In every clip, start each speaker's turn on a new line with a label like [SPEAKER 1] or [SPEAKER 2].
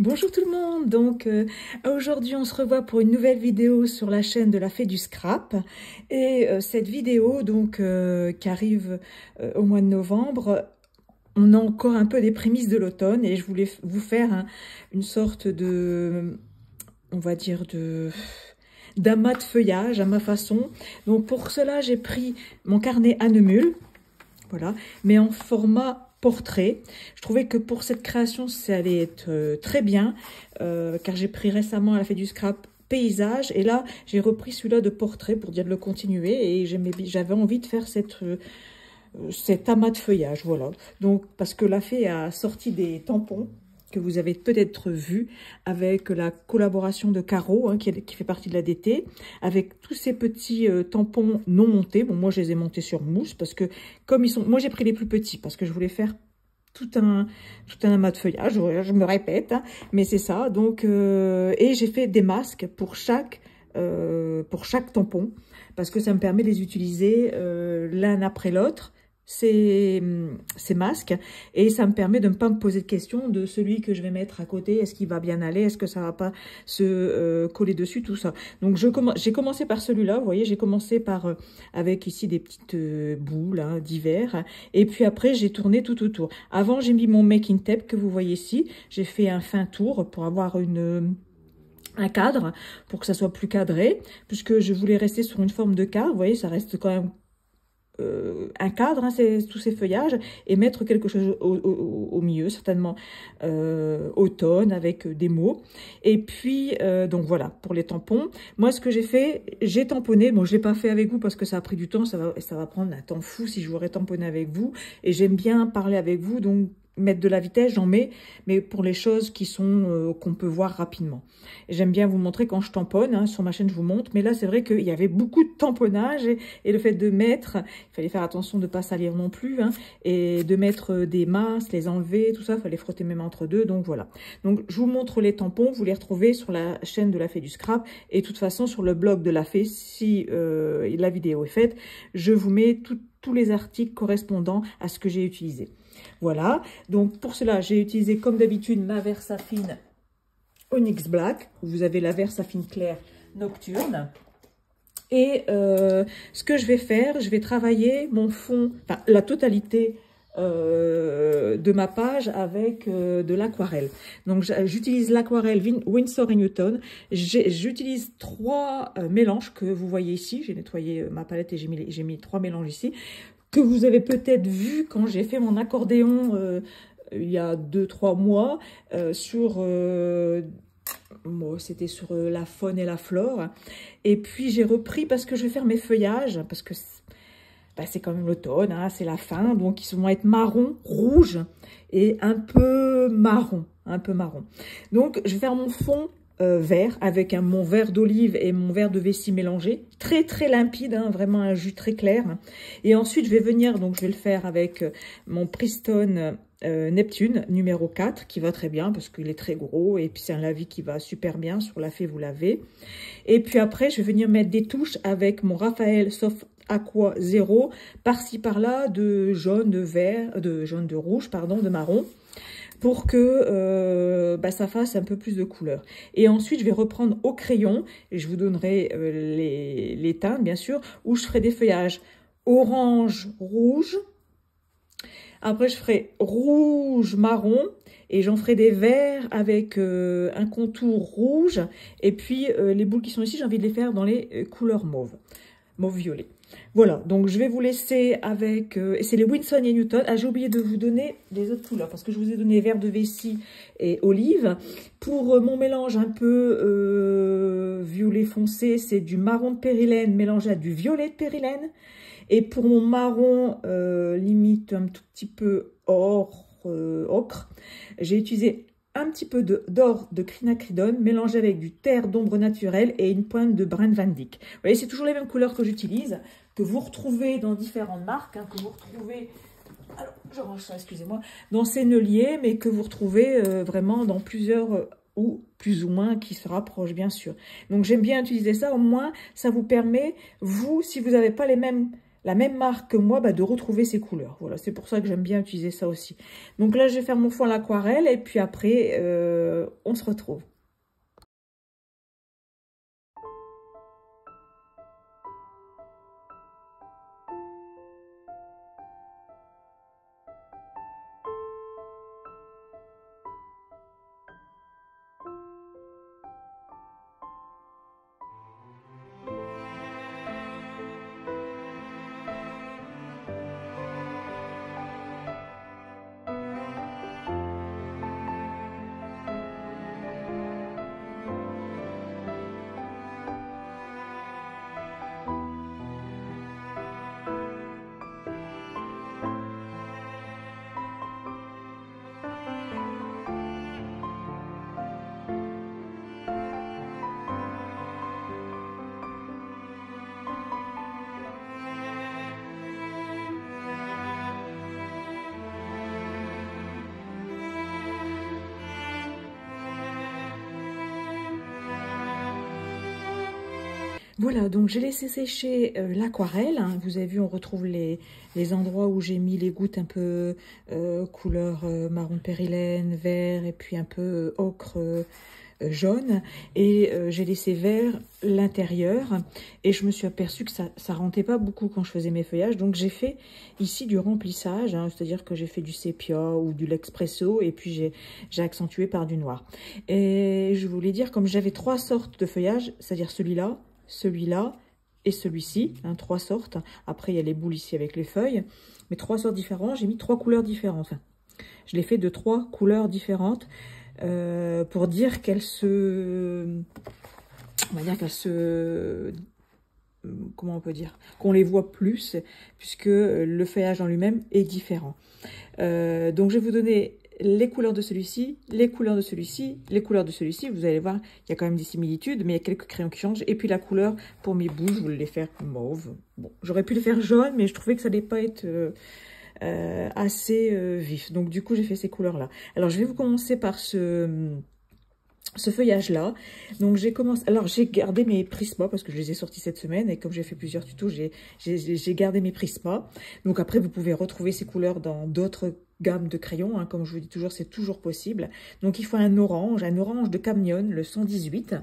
[SPEAKER 1] Bonjour tout le monde, donc aujourd'hui on se revoit pour une nouvelle vidéo sur la chaîne de la Fée du Scrap et cette vidéo donc qui arrive au mois de novembre, on a encore un peu des prémices de l'automne et je voulais vous faire une sorte de, on va dire d'amas de feuillage à ma façon. Donc pour cela j'ai pris mon carnet à Neumule, voilà, mais en format portrait. Je trouvais que pour cette création, ça allait être très bien, car j'ai pris récemment à la Fée du Scrap paysage, et là, j'ai repris celui-là de portrait pour dire de le continuer, et j'avais envie de faire cet amas de feuillage, voilà. Donc, parce que la Fée a sorti des tampons, que vous avez peut-être vu, avec la collaboration de Caro, hein, qui fait partie de la DT, avec tous ces petits tampons non montés. Bon, moi, je les ai montés sur mousse, parce que, comme ils sont... Moi, j'ai pris les plus petits, parce que je voulais faire tout un amas de feuillage, je me répète, hein, mais c'est ça. Donc, et j'ai fait des masques pour chaque tampon, parce que ça me permet de les utiliser l'un après l'autre, ces masques, et ça me permet de ne pas me poser de questions de celui que je vais mettre à côté, est-ce qu'il va bien aller, est-ce que ça va pas se coller dessus, tout ça. Donc j'ai commencé par celui-là, vous voyez, j'ai commencé par avec ici des petites boules hein, d'hiver, et puis après j'ai tourné tout autour. Avant j'ai mis mon making tape que vous voyez ici, j'ai fait un fin tour pour avoir un cadre, pour que ça soit plus cadré, puisque je voulais rester sur une forme de cadre, vous voyez, ça reste quand même un cadre, hein, tous ces feuillages, et mettre quelque chose au milieu, certainement automne, avec des mots. Et puis, donc voilà, pour les tampons. Moi, ce que j'ai fait, j'ai tamponné. Bon, je ne l'ai pas fait avec vous parce que ça a pris du temps, ça va prendre un temps fou si je voudrais tamponner avec vous. Et j'aime bien parler avec vous, donc mettre de la vitesse, j'en mets, mais pour les choses qui sont qu'on peut voir rapidement. J'aime bien vous montrer quand je tamponne, hein, sur ma chaîne je vous montre, mais là c'est vrai qu'il y avait beaucoup de tamponnage et le fait de mettre, il fallait faire attention de ne pas salir non plus, hein, et de mettre des masques, les enlever, tout ça, il fallait frotter mes mains entre deux, donc voilà. Donc je vous montre les tampons, vous les retrouvez sur la chaîne de la Fée du Scrap, et de toute façon sur le blog de la Fée, si la vidéo est faite, je vous mets tous les articles correspondant à ce que j'ai utilisé. Voilà, donc pour cela, j'ai utilisé comme d'habitude ma Versafine Onyx Black. Vous avez la Versafine claire nocturne. Et ce que je vais faire, je vais travailler mon fond, enfin la totalité de ma page avec de l'aquarelle. Donc j'utilise l'aquarelle Winsor & Newton. J'utilise 3 mélanges que vous voyez ici. J'ai nettoyé ma palette et j'ai mis 3 mélanges ici, que vous avez peut-être vu quand j'ai fait mon accordéon il y a 2-3 mois c'était sur la faune et la flore. Et puis j'ai repris parce que je vais faire mes feuillages, parce que c'est quand même l'automne, hein, c'est la fin, donc ils vont être marron, rouge et un peu marron, Donc je vais faire mon fond vert avec mon vert d'olive et mon vert de vessie mélangé, très très limpide, hein, vraiment un jus très clair. Et ensuite je vais venir, donc je vais le faire avec mon Pristone Neptune numéro 4 qui va très bien parce qu'il est très gros, et puis c'est un lavis qui va super bien sur la Fée, vous l'avez. Et puis après je vais venir mettre des touches avec mon Raphaël Soft Aqua 0 par-ci par-là de jaune, de rouge, pardon, de marron, pour que ça fasse un peu plus de couleur. Et ensuite, je vais reprendre au crayon, et je vous donnerai les teintes, bien sûr, où je ferai des feuillages orange, rouge. Après, je ferai rouge, marron, et j'en ferai des verts avec un contour rouge. Et puis, les boules qui sont ici, j'ai envie de les faire dans les couleurs mauve-violet. Voilà, donc je vais vous laisser avec... et c'est les Winsor & Newton. Ah, j'ai oublié de vous donner les autres couleurs, parce que je vous ai donné vert de vessie et olive. Pour mon mélange un peu violet foncé, c'est du marron de périlène mélangé à du violet de périlène. Et pour mon marron, limite un tout petit peu ocre, j'ai utilisé un petit peu d'or de Crinacridone mélangé avec du terre d'ombre naturelle et une pointe de Brent Van Dyck. Vous voyez, c'est toujours les mêmes couleurs que j'utilise, que vous retrouvez dans différentes marques, hein, que vous retrouvez, alors je range ça, excusez-moi, dans Sennelier, mais que vous retrouvez vraiment dans plusieurs, ou plus ou moins, qui se rapprochent bien sûr. Donc j'aime bien utiliser ça, au moins ça vous permet, vous, si vous n'avez pas les mêmes la même marque que moi, bah, de retrouver ses couleurs. Voilà, c'est pour ça que j'aime bien utiliser ça aussi. Donc là, je vais faire mon fond à l'aquarelle et puis après, on se retrouve. Voilà, donc j'ai laissé sécher l'aquarelle. Hein. Vous avez vu, on retrouve les endroits où j'ai mis les gouttes un peu couleur marron périlène, vert et puis un peu ocre jaune. Et j'ai laissé vert l'intérieur. Et je me suis aperçue que ça rentrait pas beaucoup quand je faisais mes feuillages. Donc j'ai fait ici du remplissage, hein, c'est-à-dire que j'ai fait du sépia ou du l'expresso et puis j'ai accentué par du noir. Et je voulais dire, comme j'avais 3 sortes de feuillage, c'est-à-dire celui-là et celui-ci, hein, 3 sortes. Après, il y a les boules ici avec les feuilles, mais 3 sortes différentes. J'ai mis 3 couleurs différentes. Enfin, je l'ai fait de 3 couleurs différentes pour dire qu'elles se... On va dire qu'elles se... Comment on peut dire? Qu'on les voit plus, puisque le feuillage en lui-même est différent. Donc, je vais vous donner les couleurs de celui-ci, les couleurs de celui-ci, les couleurs de celui-ci. Vous allez voir, il y a quand même des similitudes, mais il y a quelques crayons qui changent. Et puis la couleur pour mes boules, je voulais les faire mauve. Bon, j'aurais pu les faire jaune, mais je trouvais que ça n'allait pas être assez vif. Donc du coup, j'ai fait ces couleurs-là. Alors, je vais vous commencer par ce feuillage-là. Donc j'ai commencé... Alors j'ai gardé mes prismas parce que je les ai sortis cette semaine et comme j'ai fait plusieurs tutos, j'ai gardé mes prismas. Donc après, vous pouvez retrouver ces couleurs dans d'autres gammes de crayons. Hein. Comme je vous dis toujours, c'est toujours possible. Donc il faut un orange de Camion, le 118.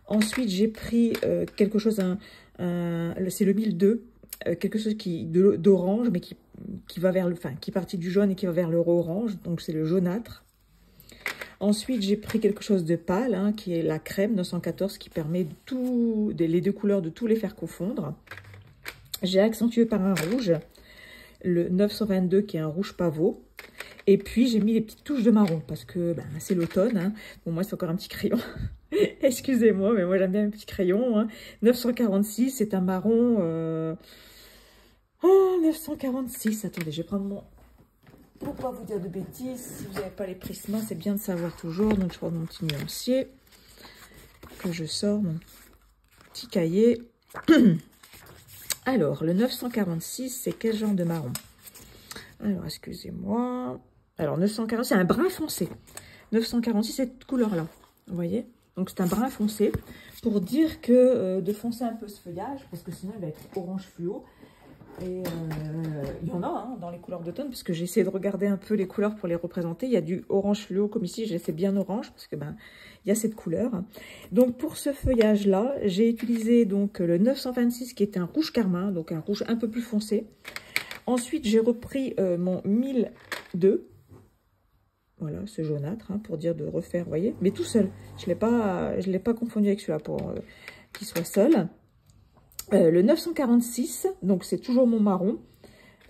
[SPEAKER 1] Ensuite, j'ai pris quelque chose, c'est le 1002. Quelque chose d'orange, mais qui va vers le... Enfin, qui est parti du jaune et qui va vers le orange. Donc c'est le jaunâtre. Ensuite, j'ai pris quelque chose de pâle, hein, qui est la crème 914, qui permet les 2 couleurs de tous les faire confondre. J'ai accentué par un rouge, le 922, qui est un rouge pavot. Et puis, j'ai mis des petites touches de marron, parce que ben, c'est l'automne. Hein. Bon, moi, c'est encore un petit crayon. Excusez-moi, mais moi, j'aime bien un petit crayon. Hein. 946, c'est un marron... Oh, 946. Attendez, je vais prendre mon... Pour pas vous dire de bêtises, si vous n'avez pas les prismas, c'est bien de savoir toujours. Donc, je prends mon petit nuancier, que je sors, mon petit cahier. Alors, le 946, c'est quel genre de marron? Alors, excusez-moi. Alors, 946, c'est un brun foncé. 946, cette couleur-là, vous voyez? Donc, c'est un brun foncé pour dire que de foncer un peu ce feuillage, parce que sinon, il va être orange fluo. Et il y en a hein, dans les couleurs d'automne, parce que j'ai essayé de regarder un peu les couleurs pour les représenter. Il y a du orange fluo, comme ici, j'ai laissé bien orange, parce que ben il y a cette couleur. Donc pour ce feuillage-là, j'ai utilisé donc le 926, qui était un rouge carmin, donc un rouge un peu plus foncé. Ensuite, j'ai repris mon 1002. Voilà, ce jaunâtre, hein, pour dire de refaire, vous voyez, mais tout seul. Je ne l'ai pas confondu avec celui-là pour qu'il soit seul. Le 946, donc c'est toujours mon marron,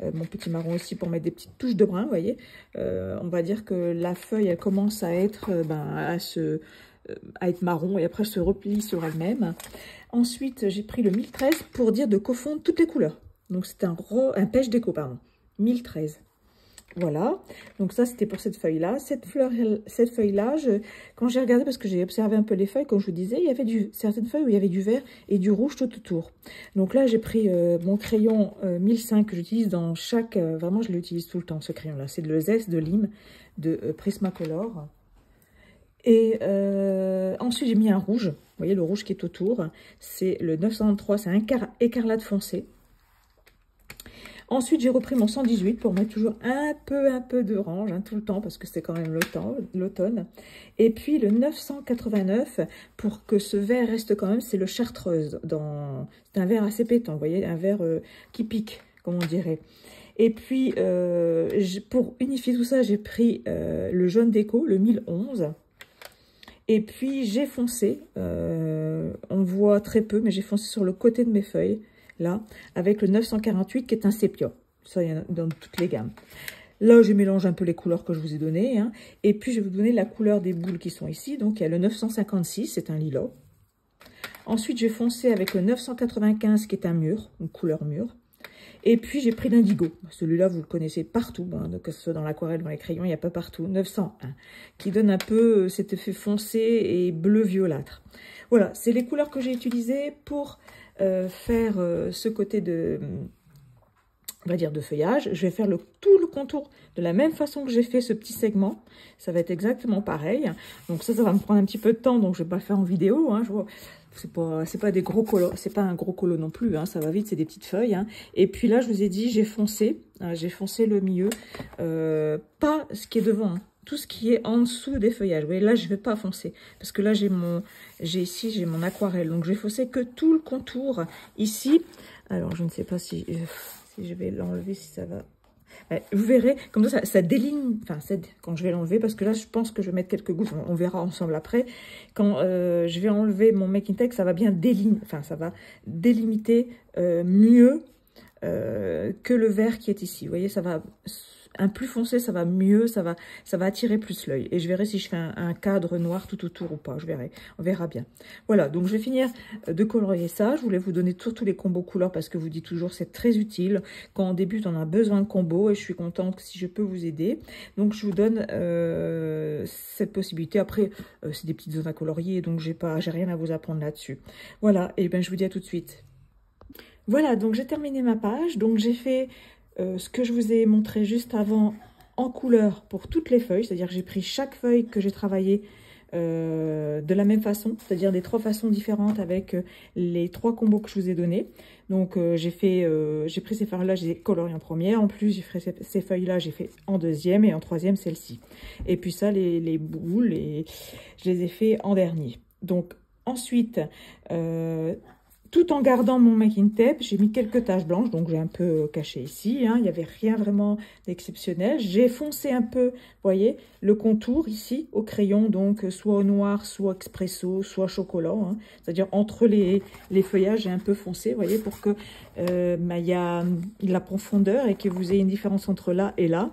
[SPEAKER 1] mon petit marron aussi pour mettre des petites touches de brun, vous voyez. On va dire que la feuille, elle commence à être, à être marron et après elle se replie sur elle-même. Ensuite, j'ai pris le 1013 pour dire de confondre toutes les couleurs. Donc c'est un pêche déco, pardon, 1013. Voilà, donc ça c'était pour cette feuille-là. Cette feuille-là, quand j'ai regardé, parce que j'ai observé un peu les feuilles, comme je vous disais, il y avait certaines feuilles où il y avait du vert et du rouge tout autour. Donc là, j'ai pris mon crayon 1005 que j'utilise dans chaque... vraiment, je l'utilise tout le temps, ce crayon-là. C'est le Zest de Lime de Prismacolor. Et ensuite, j'ai mis un rouge. Vous voyez, le rouge qui est autour. C'est le 903, c'est un écarlate foncé. Ensuite, j'ai repris mon 118 pour mettre toujours un peu d'orange, hein, tout le temps, parce que c'est quand même l'automne. Et puis le 989, pour que ce vert reste quand même, c'est le chartreuse. C'est un vert assez pétant, vous voyez, un vert qui pique, comme on dirait. Et puis, pour unifier tout ça, j'ai pris le jaune déco, le 1011. Et puis, j'ai foncé, on voit très peu, mais j'ai foncé sur le côté de mes feuilles, là, avec le 948 qui est un sépia. Ça, il y en a dans toutes les gammes. Là, je mélange un peu les couleurs que je vous ai données. Hein. Et puis, je vais vous donner la couleur des boules qui sont ici. Donc, il y a le 956, c'est un lilas. Ensuite, j'ai foncé avec le 995 qui est un mûr, une couleur mûre. Et puis, j'ai pris l'indigo. Celui-là, vous le connaissez partout, hein, que ce soit dans l'aquarelle, dans les crayons, il n'y a pas partout. 901, qui donne un peu cet effet foncé et bleu violâtre. Voilà, c'est les couleurs que j'ai utilisées pour faire ce côté de, on va dire, de feuillage. Je vais faire tout le contour de la même façon que j'ai fait ce petit segment. Ça va être exactement pareil. Donc ça va me prendre un petit peu de temps, donc je ne vais pas le faire en vidéo. Hein, c'est pas des gros colos, c'est pas un gros colo non plus, hein, ça va vite, c'est des petites feuilles. Hein. Et puis là, je vous ai dit, j'ai foncé le milieu, pas ce qui est devant, hein, tout ce qui est en dessous des feuillages. Vous voyez, là, je vais pas foncer, parce que là, j'ai mon aquarelle, donc je vais foncer que tout le contour ici. Alors, je ne sais pas si je vais l'enlever, si ça va. Vous verrez, comme ça déligne, enfin, quand je vais l'enlever, parce que là, je pense que je vais mettre quelques gouttes, on verra ensemble après. Quand je vais enlever mon Making Tape, ça va bien délimiter, enfin, ça va délimiter mieux que le vert qui est ici. Vous voyez, ça va, un plus foncé, ça va mieux, ça va attirer plus l'œil. Et je verrai si je fais un cadre noir tout autour ou pas, je verrai, on verra bien. Voilà, donc je vais finir de colorier ça. Je voulais vous donner tous les combos couleurs parce que vous dites toujours c'est très utile. Quand on débute, on a besoin de combos et je suis contente si je peux vous aider. Donc je vous donne cette possibilité. Après, c'est des petites zones à colorier, donc j'ai rien à vous apprendre là-dessus. Voilà, et bien je vous dis à tout de suite. Voilà, donc j'ai terminé ma page. Donc j'ai fait ce que je vous ai montré juste avant en couleur pour toutes les feuilles. C'est-à-dire que j'ai pris chaque feuille que j'ai travaillée de la même façon. C'est-à-dire des 3 façons différentes avec les 3 combos que je vous ai donnés. Donc j'ai pris ces feuilles-là, j'ai colorié en première. En plus, j'ai fait ces feuilles-là, j'ai fait en deuxième et en troisième celle-ci. Et puis ça, les boules, je les ai fait en dernier. Donc ensuite... tout en gardant mon Making Tape, j'ai mis quelques taches blanches, donc j'ai un peu caché ici, hein, il n'y avait rien vraiment d'exceptionnel. J'ai foncé un peu, vous voyez, le contour ici au crayon, donc soit au noir, soit expresso, soit chocolat, hein, c'est-à-dire entre les feuillages, j'ai un peu foncé, vous voyez, pour que il y a de la profondeur et que vous ayez une différence entre là et là.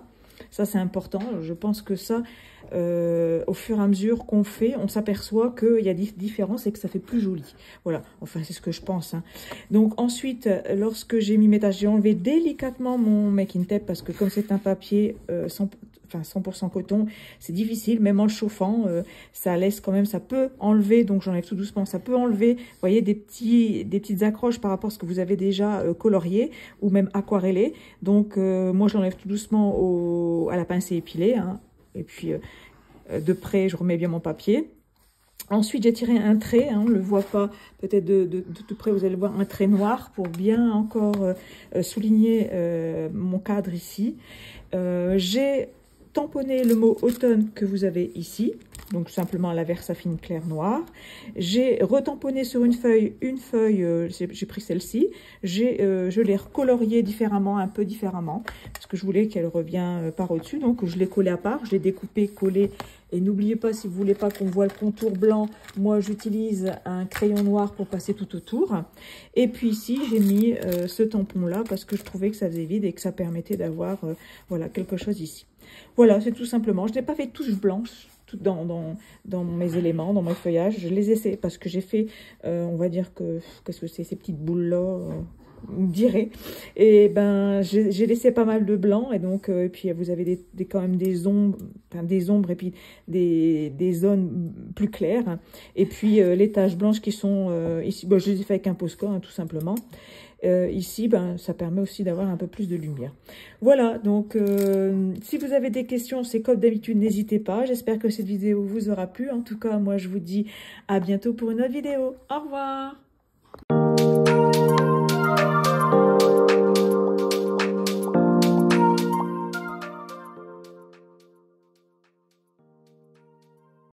[SPEAKER 1] Ça, c'est important. Je pense que ça, au fur et à mesure qu'on fait, on s'aperçoit qu'il y a des différences et que ça fait plus joli. Voilà, enfin, c'est ce que je pense. Hein. Donc, ensuite, lorsque j'ai mis mes taches, j'ai enlevé délicatement mon Making Tape parce que comme c'est un papier 100% coton, c'est difficile, même en le chauffant, ça laisse quand même, ça peut enlever, donc j'enlève tout doucement, ça peut enlever, vous voyez, des petites accroches par rapport à ce que vous avez déjà colorié ou même aquarellé. Donc, moi, j'enlève tout doucement à la pince épilée, hein, et puis de près, je remets bien mon papier. Ensuite, j'ai tiré un trait, hein, on ne le voit pas, peut-être de tout près, vous allez voir un trait noir pour bien encore souligner mon cadre ici. J'ai tamponné le mot automne que vous avez ici, donc simplement à la Versafine clair noir. J'ai retamponné sur une feuille, j'ai pris celle-ci, je l'ai recoloriée différemment, un peu différemment, parce que je voulais qu'elle revienne par au-dessus, donc je l'ai collée à part, je l'ai découpée, collée. Et n'oubliez pas, si vous voulez pas qu'on voit le contour blanc, moi j'utilise un crayon noir pour passer tout autour. Et puis ici, j'ai mis ce tampon-là parce que je trouvais que ça faisait vide et que ça permettait d'avoir voilà, quelque chose ici. Voilà, c'est tout simplement. Je n'ai pas fait touche blanche tout dans mes éléments, dans mes feuillages. Je les essaie parce que j'ai fait, on va dire qu'est-ce que c'est, ces petites boules-là dirais. Et ben j'ai laissé pas mal de blanc et donc et puis vous avez quand même des ombres, et puis des zones plus claires. Et puis les taches blanches qui sont ici, bon, je les ai fait avec un Posca hein, tout simplement. Ici, ben, ça permet aussi d'avoir un peu plus de lumière. Voilà, donc si vous avez des questions, c'est comme d'habitude, n'hésitez pas. J'espère que cette vidéo vous aura plu. En tout cas, moi, je vous dis à bientôt pour une autre vidéo. Au revoir!